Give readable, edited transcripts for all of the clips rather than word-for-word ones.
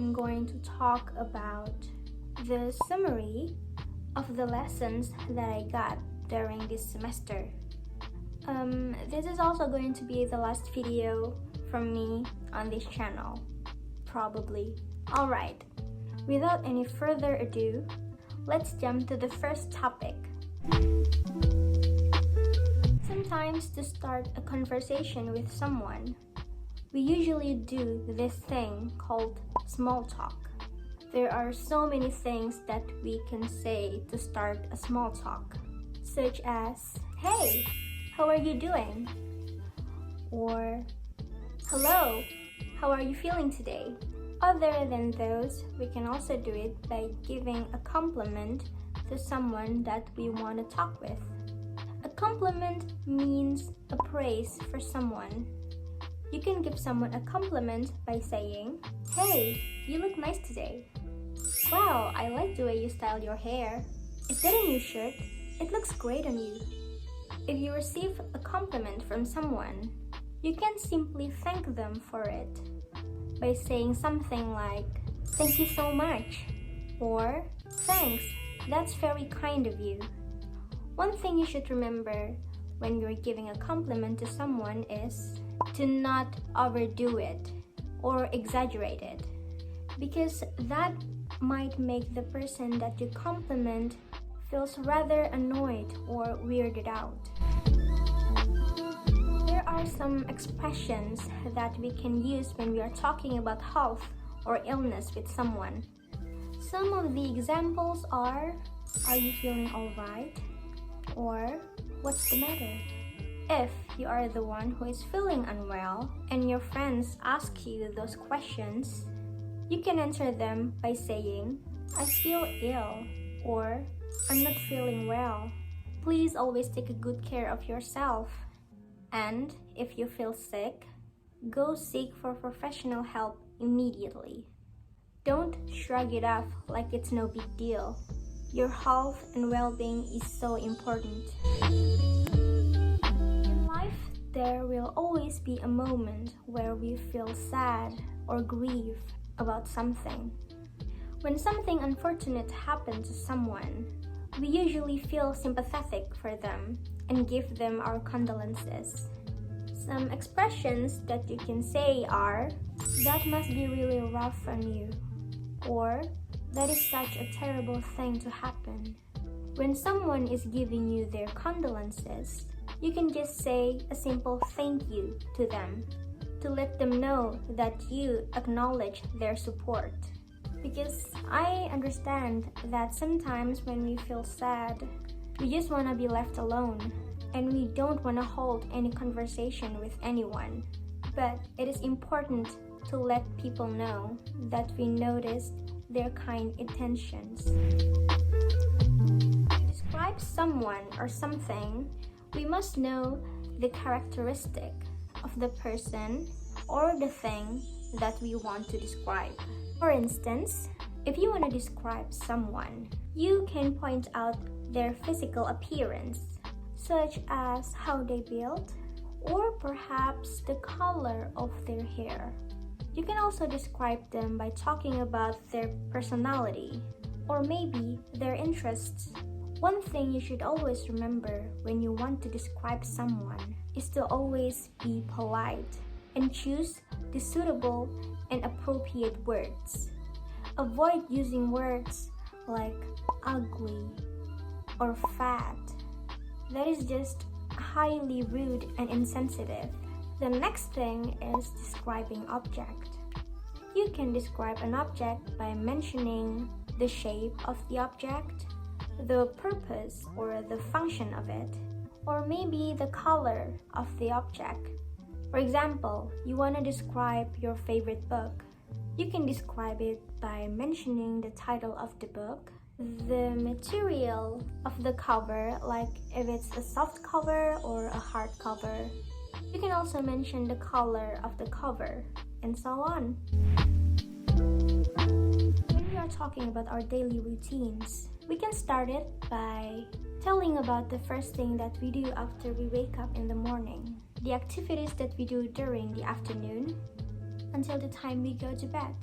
I'm going to talk about the summary of the lessons that I got during this semester. This is also going to be the last video from me on this channel, probably. Alright, without any further ado, let's jump to the first topic. Sometimes to start a conversation with someone, we usually do this thing called small talk. There are so many things that we can say to start a small talk, such as, "Hey, how are you doing?" Or, "Hello, how are you feeling today?" Other than those, we can also do it by giving a compliment to someone that we want to talk with. A compliment means a praise for someone. You can give someone a compliment by saying, "Hey, you look nice today." "Wow, I like the way you styled your hair. Is that a new shirt? It looks great on you." If you receive a compliment from someone, you can simply thank them for it by saying something like, "Thank you so much," or "Thanks, that's very kind of you." One thing you should remember when you're giving a compliment to someone is to not overdo it or exaggerate it, because that might make the person that you compliment feels rather annoyed or weirded out. There are some expressions that we can use when we are talking about health or illness with someone. Some of the examples are, "Are you feeling alright?" or "What's the matter?" If you are the one who is feeling unwell and your friends ask you those questions, you can answer them by saying, "I feel ill," or "I'm not feeling well. Please always take a good care of yourself. And if you feel sick, go seek for professional help immediately." Don't shrug it off like it's no big deal. Your health and well-being is so important. In life, there will always be a moment where we feel sad or grieve about something. When something unfortunate happens to someone, we usually feel sympathetic for them and give them our condolences. Some expressions that you can say are, "That must be really rough on you," or "That is such a terrible thing to happen." When someone is giving you their condolences, you can just say a simple thank you to them to let them know that you acknowledge their support. Because I understand that sometimes when we feel sad, we just want to be left alone and we don't want to hold any conversation with anyone. But it is important to let people know that we noticed their kind intentions. To describe someone or something, we must know the characteristic of the person or the thing that we want to describe. For instance, if you want to describe someone, you can point out their physical appearance, such as how they build, or perhaps the color of their hair. You can also describe them by talking about their personality, or maybe their interests. One thing you should always remember when you want to describe someone is to always be polite and choose the suitable and appropriate words. Avoid using words like ugly or fat. That is just highly rude and insensitive. The next thing is describing object. You can describe an object by mentioning the shape of the object, the purpose or the function of it, or maybe the color of the object. For example, you want to describe your favorite book. You can describe it by mentioning the title of the book, the material of the cover, like if it's a soft cover or a hard cover. You can also mention the color of the cover, and so on. When we are talking about our daily routines, we can start it by telling about the first thing that we do after we wake up in the morning, the activities that we do during the afternoon, until the time we go to bed.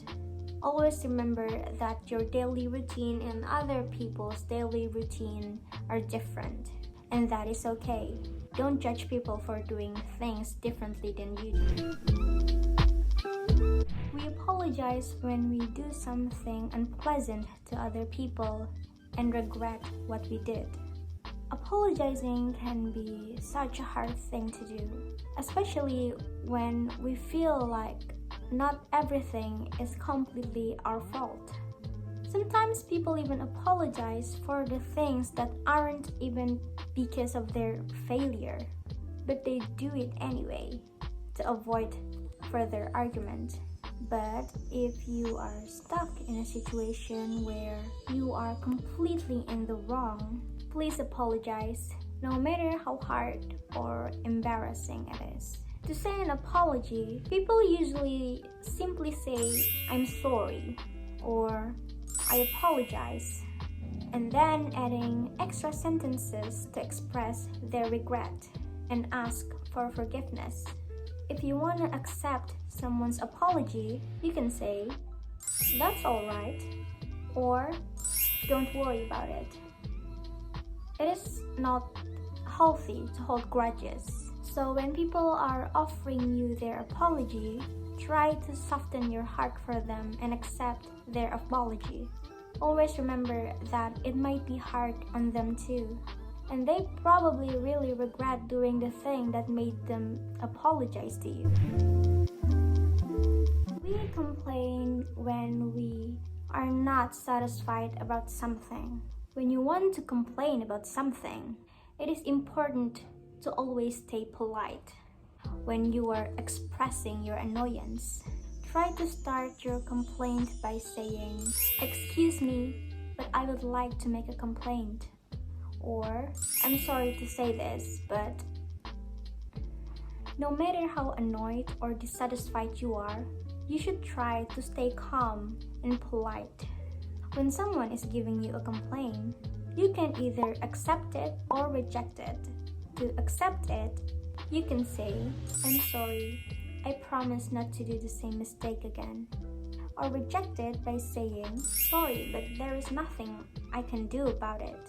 Always remember that your daily routine and other people's daily routine are different, and that is okay. Don't judge people for doing things differently than you do. We apologize when we do something unpleasant to other people and regret what we did. Apologizing can be such a hard thing to do, especially when we feel like not everything is completely our fault. Sometimes people even apologize for the things that aren't even because of their failure, but they do it anyway to avoid further argument. But if you are stuck in a situation where you are completely in the wrong, please apologize, no matter how hard or embarrassing it is. To say an apology, people usually simply say, "I'm sorry," or "I apologize," and then adding extra sentences to express their regret and ask for forgiveness. If you want to accept someone's apology, you can say, "That's alright," or "Don't worry about it." It is not healthy to hold grudges. So when people are offering you their apology, try to soften your heart for them and accept their apology. Always remember that it might be hard on them too, and they probably really regret doing the thing that made them apologize to you. We complain when we are not satisfied about something. When you want to complain about something, it is important to always stay polite. When you are expressing your annoyance, try to start your complaint by saying, "Excuse me, but I would like to make a complaint." Or, "I'm sorry to say this, but..." No matter how annoyed or dissatisfied you are, you should try to stay calm and polite. When someone is giving you a complaint, you can either accept it or reject it. To accept it, you can say, "I'm sorry, I promise not to do the same mistake again." Or reject it by saying, "Sorry, but there is nothing I can do about it."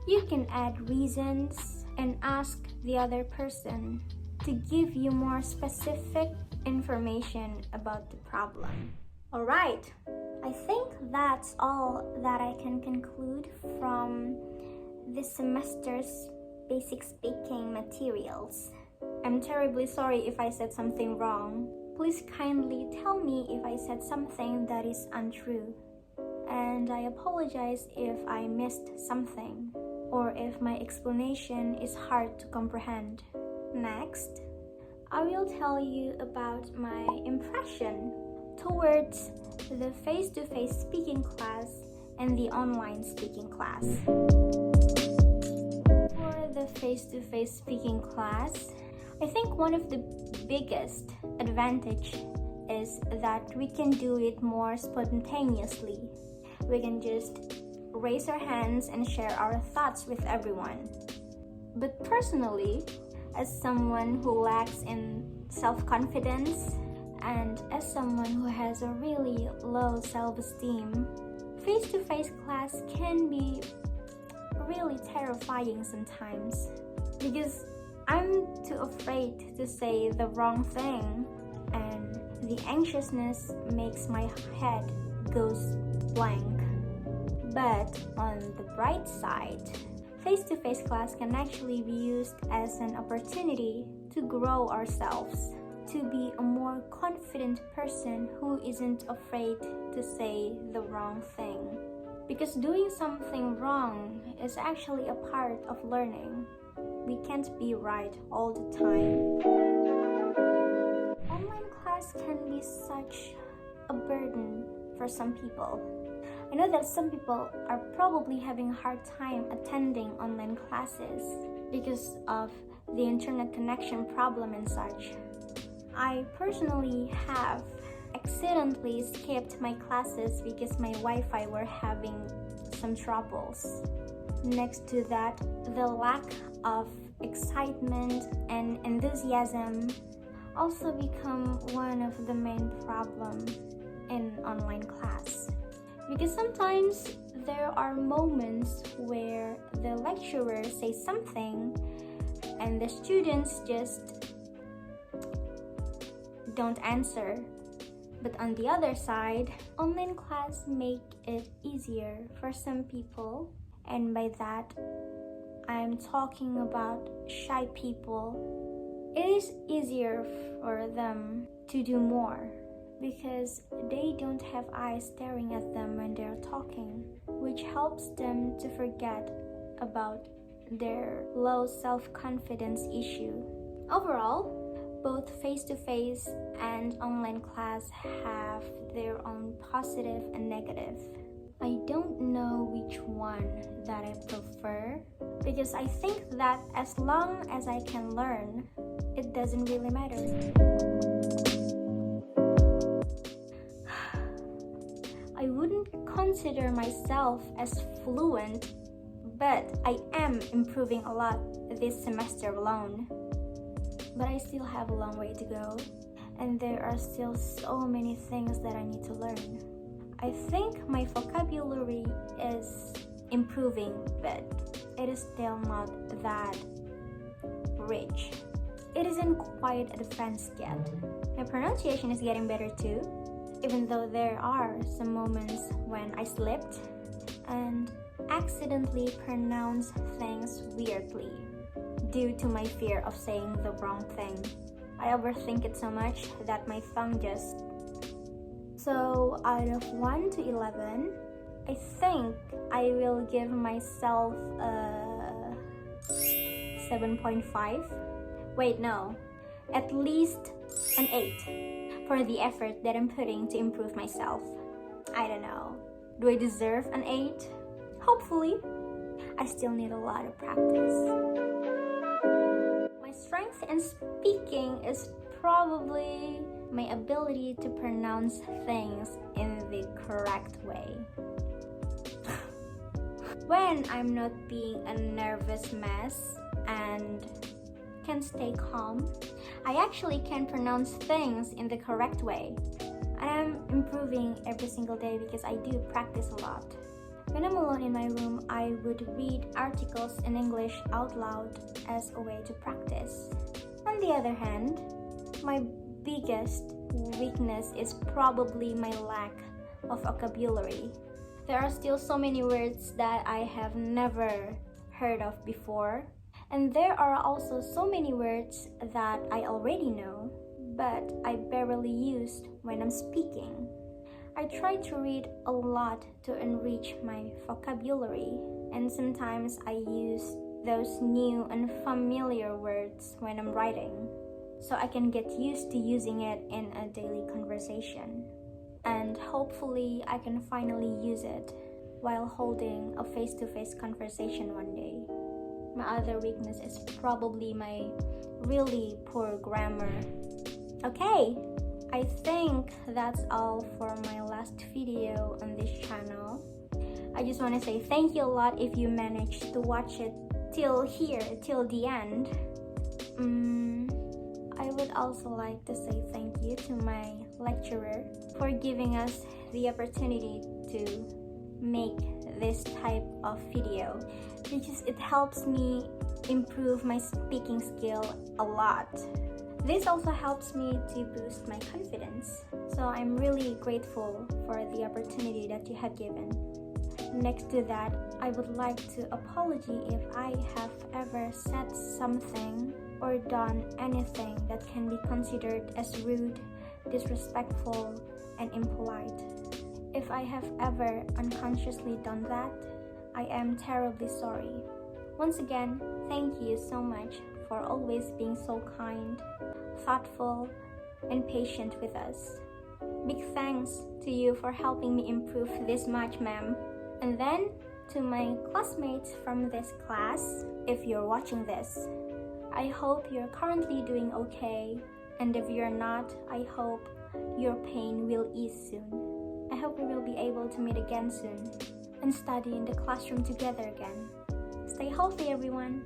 You can add reasons and ask the other person to give you more specific information about the problem. Alright, I think that's all that I can conclude from this semester's basic speaking materials. I'm terribly sorry if I said something wrong. Please kindly tell me if I said something that is untrue. And I apologize if I missed something, or if my explanation is hard to comprehend. Next, I will tell you about my impression towards the face-to-face speaking class and the online speaking class. For the face-to-face speaking class, I think one of the biggest advantage is that we can do it more spontaneously. We can just raise our hands and share our thoughts with everyone. But personally, as someone who lacks in self-confidence and as someone who has a really low self-esteem, face-to-face class can be really terrifying sometimes because I'm too afraid to say the wrong thing, and the anxiousness makes my head goes blank. But on the bright side, face-to-face class can actually be used as an opportunity to grow ourselves, to be a more confident person who isn't afraid to say the wrong thing. Because doing something wrong is actually a part of learning. We can't be right all the time. Online class can be such a burden for some people. I know that some people are probably having a hard time attending online classes because of the internet connection problem and such. I personally have accidentally skipped my classes because my Wi-Fi were having some troubles. Next to that, the lack of excitement and enthusiasm also become one of the main problems. in online class. Because sometimes there are moments where the lecturer says something and the students just don't answer. But on the other side, online class make it easier for some people, and by that I'm talking about shy people. It is easier for them to do more because they don't have eyes staring at them when they're talking, which helps them to forget about their low self-confidence issue. Overall, both face-to-face and online class have their own positive and negative. I don't know which one that I prefer because I think that as long as I can learn, it doesn't really matter. I wouldn't consider myself as fluent, but I am improving a lot this semester alone. But I still have a long way to go, and there are still so many things that I need to learn. I think my vocabulary is improving, but it is still not that rich. It isn't quite advanced yet. My pronunciation is getting better too, even though there are some moments when I slipped and accidentally pronounced things weirdly due to my fear of saying the wrong thing. I overthink it so much that my tongue just... So out of 1 to 11, I think I will give myself a 7.5. Wait, no, at least an 8 for the effort that I'm putting to improve myself. I don't know. Do I deserve an 8? Hopefully. I still need a lot of practice. My strength in speaking is probably my ability to pronounce things in the correct way. When I'm not being a nervous mess and can stay calm, I actually can pronounce things in the correct way. And I'm improving every single day because I do practice a lot. When I'm alone in my room, I would read articles in English out loud as a way to practice. On the other hand, my biggest weakness is probably my lack of vocabulary. There are still so many words that I have never heard of before, and there are also so many words that I already know, but I barely use when I'm speaking. I try to read a lot to enrich my vocabulary, and sometimes I use those new and familiar words when I'm writing, so I can get used to using it in a daily conversation. And hopefully I can finally use it while holding a face-to-face conversation one day. My other weakness is probably my really poor grammar. Okay, I think that's all for my last video on this channel. I just want to say thank you a lot if you managed to watch it till the end. I would also like to say thank you to my lecturer for giving us the opportunity to make this type of video because it helps me improve my speaking skill a lot. This also helps me to boost my confidence, so I'm really grateful for the opportunity that you have given. Next to that, I would like to apologize if I have ever said something or done anything that can be considered as rude, disrespectful, and impolite. If I have ever unconsciously done that, I am terribly sorry. Once again, thank you so much for always being so kind, thoughtful, and patient with us. Big thanks to you for helping me improve this much, ma'am. And then to my classmates from this class, if you're watching this, I hope you're currently doing okay, and if you're not, I hope your pain will ease soon. I hope we will be able to meet again soon and study in the classroom together again. Stay healthy, everyone.